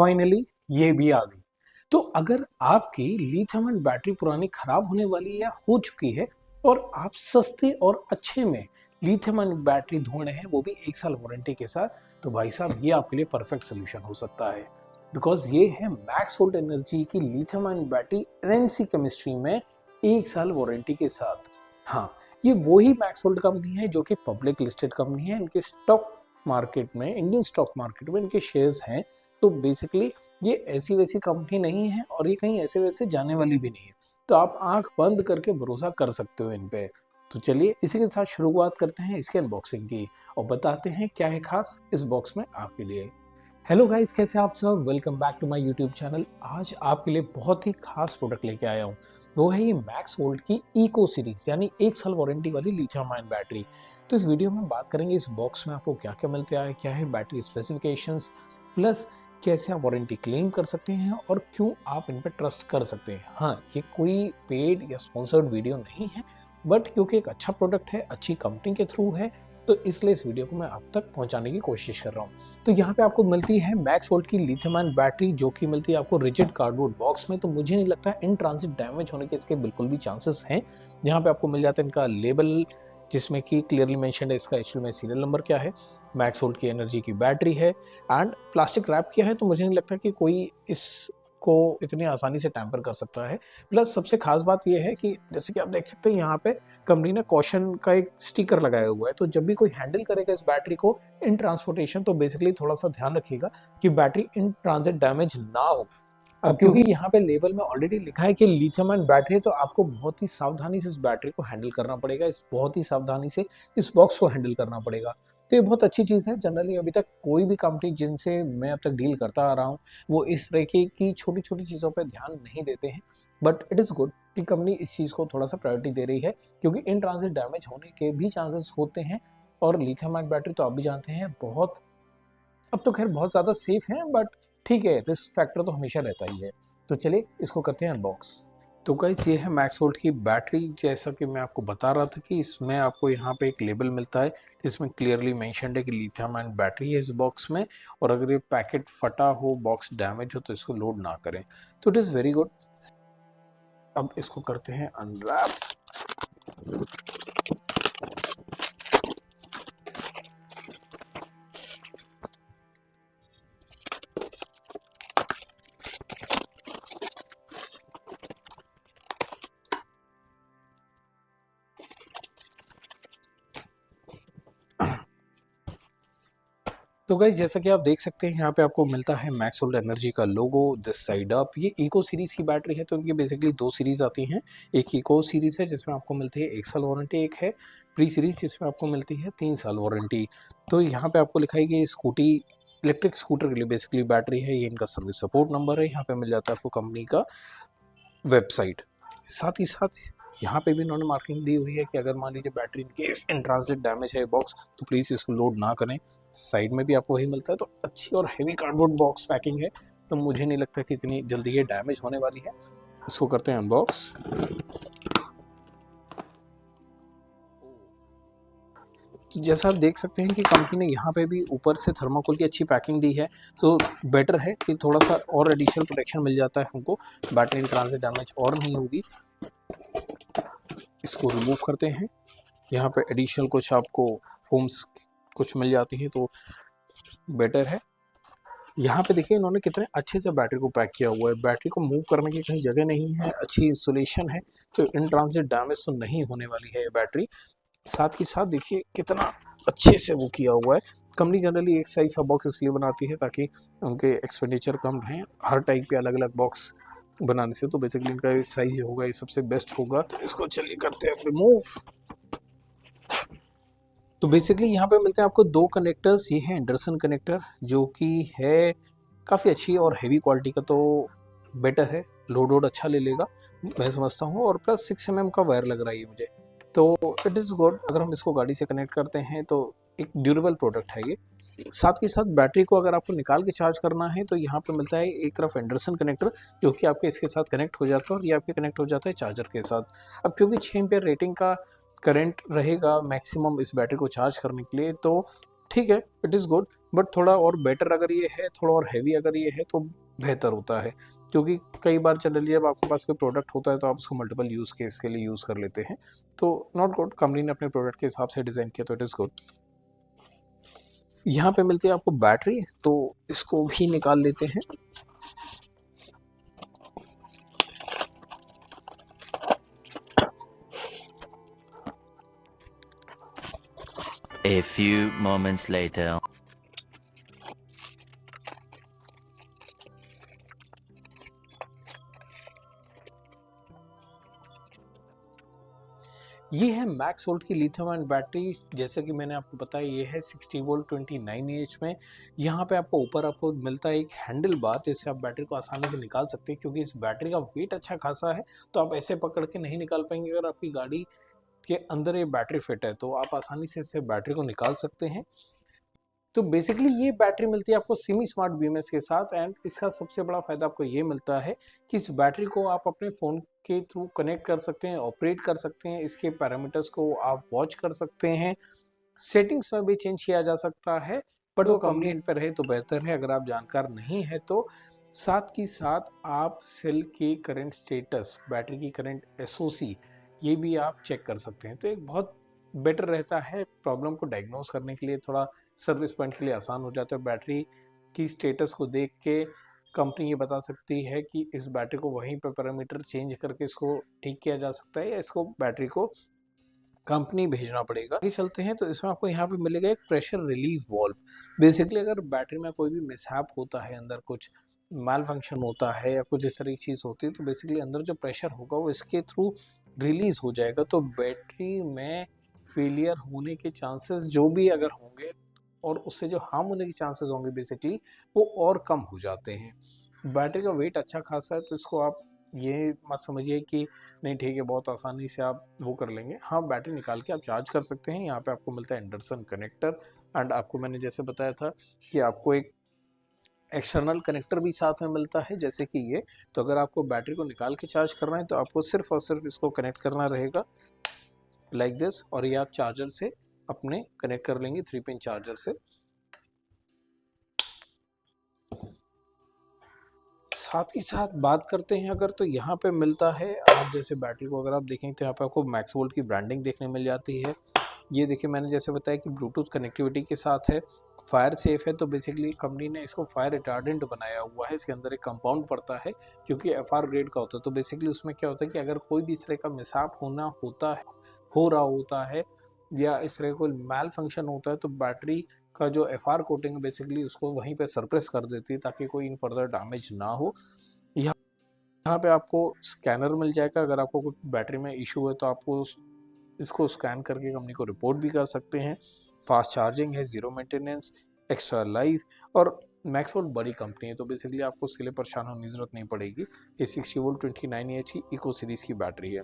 Finally ये भी आ गई। तो अगर आपकी लिथियम आयन बैटरी पुरानी खराब होने वाली या हो चुकी है और आप सस्ते और अच्छे में लिथियम आयन बैटरी ढूंढ रहे हैं, वो भी 1 साल वारंटी के साथ, तो भाई साहब ये आपके लिए परफेक्ट सोल्यूशन हो सकता है। बिकॉज ये है मैक्स वोल्ट एनर्जी की lithium ion battery NMC chemistry में 1 साल वारंटी के साथ। हाँ, ये वही मैक्स वोल्ट कंपनी है जो कि पब्लिक लिस्टेड कंपनी है। इनके स्टॉक मार्केट में, इंडियन स्टॉक मार्केट में इनके शेयर्स हैं। तो बेसिकली ये ऐसी वैसी कंपनी नहीं है और ये कहीं ऐसे वैसे जाने वाली भी नहीं है। तो आप आंख बंद करके भरोसा कर सकते हो इन पे। तो चलिए इसी के साथ शुरुआत करते हैं इसके अनबॉक्सिंग की और बताते हैं क्या है खास इस बॉक्स में आपके लिए। हेलो गाइस, कैसे आप सब? Welcome back to my YouTube channel. आज आपके लिए बहुत ही खास प्रोडक्ट लेके आया हूँ। वो है ये मैक्स वोल्ट की इको सीरीज, यानी 1 साल वारंटी वाली लिथियम आयन बैटरी। तो इस वीडियो में बात करेंगे इस बॉक्स में आपको क्या क्या मिलता है, क्या है बैटरी स्पेसिफिकेशंस, प्लस कैसे आप वारंटी क्लेम कर सकते हैं और क्यों आप इन पर ट्रस्ट कर सकते हैं। हाँ, ये कोई पेड या स्पॉन्सर्ड वीडियो नहीं है, बट क्योंकि एक अच्छा प्रोडक्ट है, अच्छी कंपनी के थ्रू है, तो इसलिए इस वीडियो को मैं आप तक पहुंचाने की कोशिश कर रहा हूं। तो यहाँ पे आपको मिलती है मैक्स वोल्ट की लिथियम आयन बैटरी, जो कि मिलती है आपको रिजिड कार्डबोर्ड बॉक्स में। तो मुझे नहीं लगता इन ट्रांजिट डैमेज होने के इसके बिल्कुल भी चांसेस हैं। यहाँ पे आपको मिल जाता है इनका लेबल, जिसमें कि क्लियरली मेंशन्ड है इसका एक्चुअल में सीरियल नंबर क्या है, मैक्स वोल्ट की एनर्जी की बैटरी है, एंड प्लास्टिक रैप किया है। तो मुझे नहीं लगता कि कोई इस को इतनी आसानी से टैम्पर कर सकता है। प्लस सबसे खास बात यह है कि जैसे कि आप देख सकते हैं यहाँ पे कंपनी ने कॉशन का एक स्टिकर लगाया हुआ है। तो जब भी कोई हैंडल करेगा इस बैटरी को इन ट्रांसपोर्टेशन, तो बेसिकली थोड़ा सा ध्यान रखिएगा कि बैटरी इन ट्रांजिट डैमेज ना हो। अब क्योंकि यहाँ पे लेबल में ऑलरेडी लिखा है कि लिथियम आयन बैटरी है, तो आपको बहुत ही सावधानी से इस बैटरी को हैंडल करना पड़ेगा। इस बहुत ही सावधानी से इस बॉक्स को हैंडल करना पड़ेगा। तो ये बहुत अच्छी चीज़ है। जनरली अभी तक कोई भी कंपनी जिनसे मैं अब तक डील करता आ रहा हूँ, वो इस तरह की छोटी छोटी चीज़ों पर ध्यान नहीं देते हैं। बट इट इज़ गुड कि कंपनी इस चीज़ को थोड़ा सा प्रायोरिटी दे रही है, क्योंकि इन ट्रांजिट डैमेज होने के भी चांसेस होते हैं। और लिथियम आयन बैटरी तो आप भी जानते हैं बहुत, अब तो खैर बहुत ज़्यादा सेफ है, बट ठीक है, रिस्क फैक्टर तो हमेशा रहता ही है। तो चलिए इसको करते हैं अनबॉक्स। तो गाइस, ये है मैक्स वोल्ट की बैटरी। जैसा कि मैं आपको बता रहा था कि इसमें आपको यहाँ पे एक लेबल मिलता है जिसमें क्लियरली मेंशन्ड है कि लिथियम आयन बैटरी है इस बॉक्स में। और अगर ये पैकेट फटा हो, बॉक्स डैमेज हो, तो इसको लोड ना करें। तो इट इज़ वेरी गुड। अब इसको करते हैं अनरैप। तो गाइज, जैसा कि आप देख सकते हैं यहाँ पे आपको मिलता है मैक्स वोल्ट एनर्जी का लोगो दिस साइड अप। ये इको सीरीज की बैटरी है, तो इनकी बेसिकली 2 सीरीज आती हैं। एक इको सीरीज है जिसमें आपको मिलती है 1 साल वारंटी, एक है प्री सीरीज जिसमें आपको मिलती है 3 साल वारंटी। तो यहाँ पे आपको लिखा है कि स्कूटी, इलेक्ट्रिक स्कूटर के लिए बेसिकली बैटरी है। ये इनका सर्विस सपोर्ट नंबर है। यहाँ पे मिल जाता है आपको कंपनी का वेबसाइट। साथ ही साथ यहाँ पे भी इन्होंने मार्किंग दी हुई है कि अगर मान लीजिए battery in case in transit damage है बॉक्स, तो प्लीज़ इसको लोड ना करें। साइड में भी आपको वही मिलता है। तो अच्छी और हेवी कार्डबोर्ड बॉक्स पैकिंग है, तो मुझे नहीं लगता कि इतनी जल्दी ये डैमेज होने वाली है। इसको करते हैं अनबॉक्स। तो जैसा आप देख सकते हैं कि कंपनी ने यहाँ पे भी ऊपर से थर्माकोल की अच्छी पैकिंग दी है। तो बेटर है कि थोड़ा सा और एडिशनल प्रोटेक्शन मिल जाता है हमको, बैटरी इन ट्रांजिट डैमेज और नहीं होगी। इसको रिमूव करते हैं। यहाँ पे एडिशनल कुछ आपको फोम्स कुछ मिल जाती हैं, तो बेटर है। यहाँ पे देखिए इन्होंने कितने अच्छे से बैटरी को पैक किया हुआ है। बैटरी को मूव करने की कहीं जगह नहीं है, अच्छी इंसुलेशन है, तो इन ट्रांजिट डैमेज तो नहीं होने वाली है ये बैटरी। साथ ही साथ देखिए कितना अच्छे से वो किया हुआ है। कंपनी जनरली एक साइज का बॉक्स इसलिए बनाती है ताकि उनके एक्सपेंडिचर कम रहें। हर टाइप के अलग अलग बॉक्स बनाने से, तो बेसिकली इनका साइज होगा ये सबसे बेस्ट होगा। तो इसको चलिए करते हैं रिमूव। तो बेसिकली यहाँ पे मिलते हैं आपको 2 कनेक्टर्स। ये है एंडरसन कनेक्टर, जो कि है काफ़ी अच्छी और हेवी क्वालिटी का, तो बेटर है, लोड अच्छा ले लेगा मैं समझता हूँ। और प्लस 6 mm का वायर लग रहा है मुझे, तो इट इज़ गुड। अगर हम इसको गाड़ी से कनेक्ट करते हैं तो एक ड्यूरेबल प्रोडक्ट है ये। साथ ही साथ बैटरी को अगर आपको निकाल के चार्ज करना है, तो यहाँ पे मिलता है एक तरफ एंडरसन कनेक्टर, जो कि आपके इसके साथ कनेक्ट हो जाता है, और ये आपके कनेक्ट हो जाता है चार्जर के साथ। अब क्योंकि 6 एम्पीयर रेटिंग का करंट रहेगा मैक्सिमम इस बैटरी को चार्ज करने के लिए, तो ठीक है, इट इज़ गुड, बट थोड़ा और बेटर अगर ये है, थोड़ा और हैवी अगर ये है तो बेहतर होता है, क्योंकि कई बार जनरली जब आपके पास कोई प्रोडक्ट होता है तो आप उसको मल्टीपल यूज़ केस के लिए यूज़ कर लेते हैं, तो नॉट गुड। कंपनी ने अपने प्रोडक्ट के हिसाब से डिज़ाइन किया तो इट इज़ गुड। यहाँ पे मिलती है आपको बैटरी, तो इसको भी निकाल लेते हैं। A few moments later. ये है मैक्स वोल्ट की लिथियम आयन बैटरी। जैसे कि मैंने आपको बताया, ये है 60 वोल्ट 29 एच में। यहाँ पे आपको ऊपर आपको मिलता है एक हैंडल बार, जिससे आप बैटरी को आसानी से निकाल सकते हैं, क्योंकि इस बैटरी का वेट अच्छा खासा है, तो आप ऐसे पकड़ के नहीं निकाल पाएंगे। अगर आपकी गाड़ी के अंदर ये बैटरी फिट है तो आप आसानी से इससे बैटरी को निकाल सकते हैं। तो बेसिकली ये बैटरी मिलती है आपको सेमी स्मार्ट बीएमएस के साथ, एंड इसका सबसे बड़ा फायदा आपको ये मिलता है कि इस बैटरी को आप अपने फ़ोन के थ्रू कनेक्ट कर सकते हैं, ऑपरेट कर सकते हैं, इसके पैरामीटर्स को आप वॉच कर सकते हैं, सेटिंग्स में भी चेंज किया जा सकता है, बट वो कंपनी पर रहे तो बेहतर है अगर आप जानकार नहीं है तो। साथ ही साथ आप सेल की करंट स्टेटस, बैटरी की करंट एसओसी, ये भी आप चेक कर सकते हैं, तो एक बहुत बेटर रहता है। प्रॉब्लम को डायग्नोस करने के लिए थोड़ा सर्विस पॉइंट के लिए आसान हो जाता है। बैटरी की स्टेटस को देख के कंपनी ये बता सकती है कि इस बैटरी को वहीं पर पैरामीटर चेंज करके इसको ठीक किया जा सकता है, या इसको बैटरी को कंपनी भेजना पड़ेगा। आगे चलते हैं तो इसमें आपको यहाँ पे मिलेगा एक प्रेशर रिलीफ वॉल्व। बेसिकली अगर बैटरी में कोई भी मिसहैप होता है, अंदर कुछ माल फंक्शन होता है या कुछ इस तरह की चीज़ होती है, तो बेसिकली अंदर जो प्रेशर होगा वो इसके थ्रू रिलीज हो जाएगा, तो बैटरी में फेलियर होने के चांसेस जो भी अगर होंगे, और उससे जो हार्म होने के चांसेस होंगे बेसिकली, वो और कम हो जाते हैं। बैटरी का वेट अच्छा खासा है, तो इसको आप ये मत समझिए कि नहीं ठीक है बहुत आसानी से आप वो कर लेंगे। हाँ, बैटरी निकाल के आप चार्ज कर सकते हैं। यहाँ पे आपको मिलता है एंडरसन कनेक्टर, एंड आपको मैंने जैसे बताया था कि आपको एक एक्सटर्नल कनेक्टर भी साथ में मिलता है, जैसे कि ये। तो अगर आपको बैटरी को निकाल के चार्ज करना है तो आपको सिर्फ और सिर्फ इसको कनेक्ट करना रहेगा लाइक दिस, और ये आप चार्जर से अपने कनेक्ट कर लेंगे 3 पिन चार्जर से। साथ ही साथ बात करते हैं अगर, तो यहाँ पे मिलता है, आप जैसे बैटरी को अगर आप देखें तो यहाँ पे आपको मैक्स वोल्ट की ब्रांडिंग देखने मिल जाती है। ये देखिए, मैंने जैसे बताया कि ब्लूटूथ कनेक्टिविटी के साथ है, फायर सेफ है, तो बेसिकली कंपनी ने इसको फायर रिटार्डेंट बनाया हुआ है। इसके अंदर एक कंपाउंड पड़ता है जो कि एफआर ग्रेड का होता है, तो बेसिकली उसमें क्या होता है कि अगर कोई भी इस तरह का मिसहैप हो रहा होता है या इस तरह कोई मैल फंक्शन होता है, तो बैटरी का जो एफआर कोटिंग है बेसिकली उसको वहीं पे सरप्रेस कर देती है, ताकि कोई इन फर्दर डैमेज ना हो। यहाँ पे आपको स्कैनर मिल जाएगा, अगर आपको कोई बैटरी में इशू है तो आपको इसको स्कैन करके कंपनी को रिपोर्ट भी कर सकते हैं। फास्ट चार्जिंग है, जीरो मेंटेनेंस, एक्स्ट्रा लाइफ, और मैक्सवोल्ट बड़ी कंपनी है, तो बेसिकली आपको उसके लिए परेशान होने की जरूरत नहीं पड़ेगी। ये 60 वोल्ट 29 एच की इको सीरीज की बैटरी है।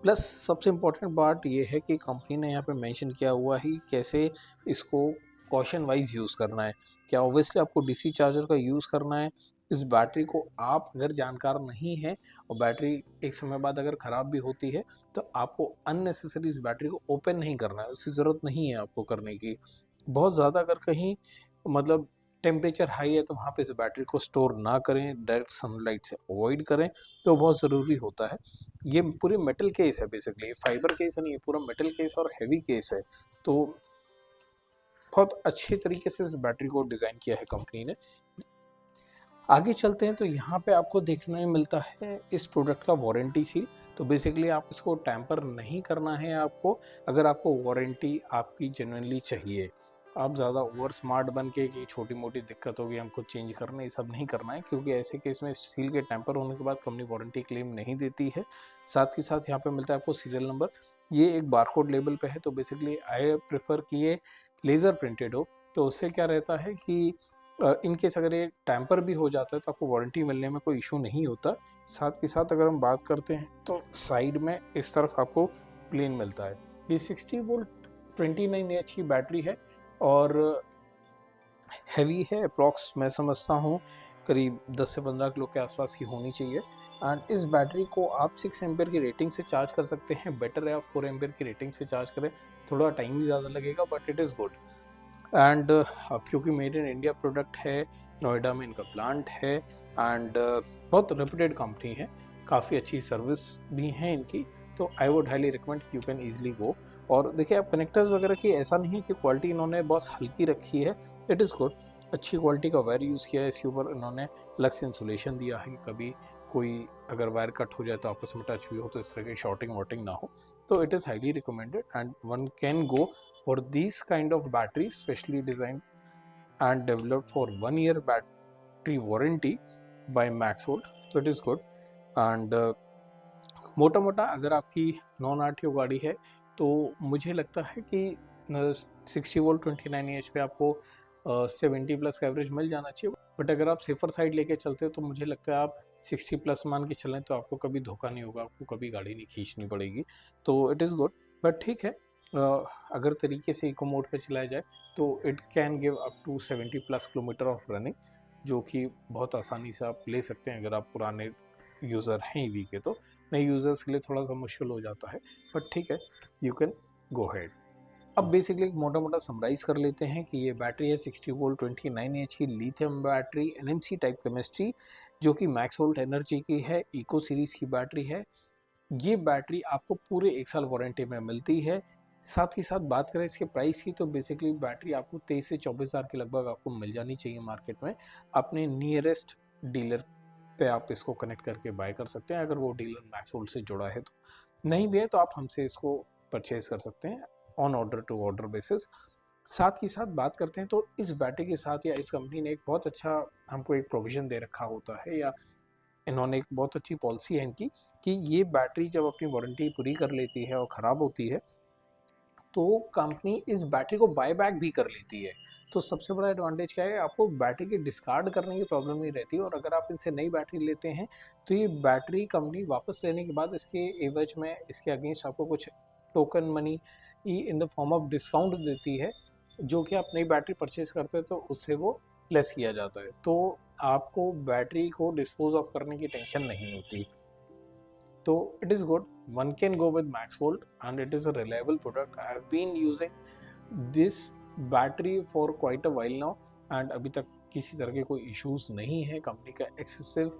प्लस सबसे इम्पोर्टेंट बात ये है कि कंपनी ने यहाँ पे मेंशन किया हुआ है कैसे इसको कॉशन वाइज यूज़ करना है। क्या ऑब्वियसली आपको डीसी चार्जर का यूज़ करना है। इस बैटरी को आप अगर जानकार नहीं है और बैटरी एक समय बाद अगर ख़राब भी होती है, तो आपको अननेसेसरी इस बैटरी को ओपन नहीं करना है, उसकी ज़रूरत नहीं है आपको करने की। बहुत ज़्यादा अगर कहीं मतलब टेम्परेचर हाई है तो वहाँ पे इस बैटरी को स्टोर ना करें, डायरेक्ट सनलाइट से अवॉइड करें, तो बहुत ज़रूरी होता है। ये पूरी मेटल केस है, बेसिकली फाइबर केस नहीं है, पूरा मेटल केस और हैवी केस है, तो बहुत अच्छे तरीके से इस बैटरी को डिज़ाइन किया है कंपनी ने। आगे चलते हैं तो यहाँ पे आपको देखने में मिलता है इस प्रोडक्ट का वारंटी सील। तो बेसिकली आप इसको टैम्पर नहीं करना है आपको, अगर आपको वारंटी आपकी जेन्युइनली चाहिए। आप ज़्यादा ओवर स्मार्ट बन के कि छोटी मोटी दिक्कत होगी हमको चेंज करना, ये सब नहीं करना है, क्योंकि ऐसे केस में सील के टैम्पर होने के बाद कंपनी वारंटी क्लेम नहीं देती है। साथ ही साथ यहाँ पे मिलता है आपको सीरियल नंबर, ये एक बारकोड लेबल पे है, तो बेसिकली आई प्रेफर कि ये लेज़र प्रिंटेड हो, तो उससे क्या रहता है कि इन केस अगर ये टैम्पर भी हो जाता है तो आपको वारंटी मिलने में कोई इशू नहीं होता। साथ के साथ अगर हम बात करते हैं तो साइड में इस तरफ आपको प्लेन मिलता है। ये 60 वोल्ट 29 एच की बैटरी है और हैवी है, अप्रॉक्स मैं समझता हूँ करीब 10 से 15 किलो के आसपास की होनी चाहिए। एंड इस बैटरी को आप 6 एम्पेयर की रेटिंग से चार्ज कर सकते हैं। बेटर है आप 4 एम्पेयर की रेटिंग से चार्ज करें, थोड़ा टाइम भी ज़्यादा लगेगा but it is good. And अब क्योंकि मेड इन इंडिया प्रोडक्ट है, नोएडा में इनका प्लांट है एंड बहुत रेप्यूटेड कंपनी है, काफ़ी अच्छी सर्विस भी है इनकी, तो I would highly recommend you can easily गो। और देखिए आप कनेक्टर्स वगैरह की ऐसा नहीं है कि क्वालिटी इन्होंने बहुत हल्की रखी है, इट इज़ गुड, अच्छी क्वालिटी का वायर यूज़ किया है, इसके ऊपर इन्होंने अलग से इंसुलेशन दिया है कि कभी कोई अगर वायर कट हो जाए तो आपस में टच भी हो तो इस तरह की शॉर्टिंग वॉटिंग ना हो, तो it is highly recommended and one can go for these kind of batteries specially designed and developed for 1 year battery warranty by Maxvolt, so it is good। and मोटा मोटा अगर आपकी नॉन आरटीओ गाड़ी है तो मुझे लगता है कि 60 वोल्ट 29 पे आपको 70 प्लस का एवरेज मिल जाना चाहिए, बट अगर आप सेफर साइड लेके चलते हो तो मुझे लगता है आप 60 प्लस मान के चलें तो आपको कभी धोखा नहीं होगा, आपको कभी गाड़ी नहीं खींचनी पड़ेगी, तो इट इज़ गुड। बट ठीक है, अगर तरीके से इको मोड पे चलाया जाए तो it can give up to 70 plus kilometre of running, जो कि बहुत आसानी से आप ले सकते हैं अगर आप पुराने यूज़र हैं ईवी के, तो नए यूज़र्स के लिए थोड़ा सा मुश्किल हो जाता है, बट ठीक है, यू कैन गो हेड। अब बेसिकली एक मोटा मोटा समराइज़ कर लेते हैं कि ये बैटरी है 60 वोल्ट 29 की lithium battery, NMC type chemistry, जो कि मैक्सवोल्ट एनर्जी की है, इको सीरीज़ की बैटरी है। ये बैटरी आपको पूरे 1 साल वारंटी में मिलती है। साथ ही साथ बात करें इसके प्राइस की तो बेसिकली बैटरी आपको 23 से 24 हज़ार के लगभग आपको मिल जानी चाहिए मार्केट में। अपने नियरेस्ट डीलर पे आप इसको कनेक्ट करके बाय कर सकते हैं अगर वो डीलर मैक्सवोल्ट से जुड़ा है तो, नहीं भी है तो आप हमसे इसको परचेज कर सकते हैं on order to order basis. साथ ही साथ बात करते हैं तो इस बैटरी के साथ या इस कंपनी ने एक बहुत अच्छा हमको एक प्रोविज़न दे रखा होता है, या इन्होंने एक बहुत अच्छी पॉलिसी है इनकी कि ये बैटरी जब अपनी वारंटी पूरी कर लेती है और ख़राब होती है तो कंपनी इस बैटरी को बाय बैक भी कर लेती है। तो सबसे बड़ा एडवांटेज क्या है, आपको बैटरी की डिस्कार्ड करने की प्रॉब्लम नहीं रहती, और अगर आप इनसे नई बैटरी लेते हैं तो ये बैटरी कंपनी वापस लेने के बाद इसके एवज में इसके अगेंस्ट आपको कुछ token money in the form of discount देती है, जो कि आप नई बैटरी परचेज करते हैं तो उससे वो लेस किया जाता है, तो आपको बैटरी को डिस्पोज ऑफ करने की टेंशन नहीं होती। तो it is good, one can go with Maxvolt and it is a reliable product। I have been using this battery for quite a while now and अभी तक किसी तरह के कोई इश्यूज नहीं है, कंपनी का एक्सेसिव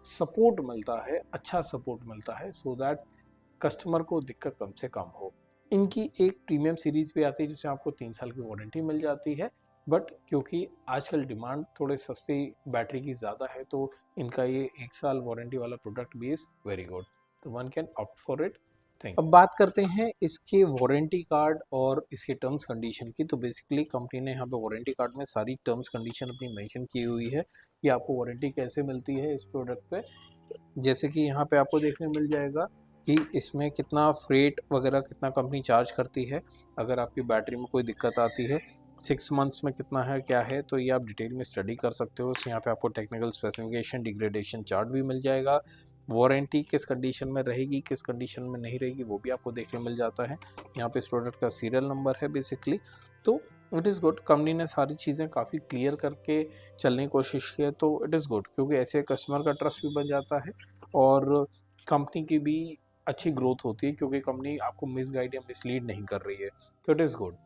सपोर्ट मिलता है, अच्छा सपोर्ट मिलता है, सो दैट कस्टमर को दिक्कत कम से कम हो। इनकी एक प्रीमियम सीरीज भी आती है जिसमें आपको 3 साल की वारंटी मिल जाती है, बट क्योंकि आजकल डिमांड थोड़े सस्ती बैटरी की ज़्यादा है तो इनका ये 1 साल वारंटी वाला प्रोडक्ट भी इज़ वेरी गुड, तो one can opt for it. Thank. अब बात करते हैं इसके वारंटी कार्ड और इसके टर्म्स कंडीशन की। तो बेसिकली कंपनी ने यहाँ पे वारंटी कार्ड में सारी टर्म्स कंडीशन अपनी मेंशन की हुई है कि आपको वारंटी कैसे मिलती है इस प्रोडक्ट पे। जैसे कि यहाँ पे आपको देखने मिल जाएगा कि इसमें कितना फ्रेट वगैरह कितना कंपनी चार्ज करती है, अगर आपकी बैटरी में कोई दिक्कत आती है 6 मंथ्स में कितना है क्या है, तो ये आप डिटेल में स्टडी कर सकते हो। यहाँ पे आपको टेक्निकल स्पेसिफिकेशन डिग्रेडेशन चार्ट भी मिल जाएगा, वारंटी किस कंडीशन में रहेगी किस कंडीशन में नहीं रहेगी वो भी आपको देखने मिल जाता है। यहाँ पे इस प्रोडक्ट का सीरियल नंबर है बेसिकली, तो इट इज़ गुड, कंपनी ने सारी चीज़ें काफ़ी क्लियर करके चलने की कोशिश की है, तो इट इज़ गुड, क्योंकि ऐसे कस्टमर का ट्रस्ट भी बन जाता है और कंपनी की भी अच्छी ग्रोथ होती है, क्योंकि कंपनी आपको मिसगाइड या मिसलीड नहीं कर रही है, तो इट इज़ गुड।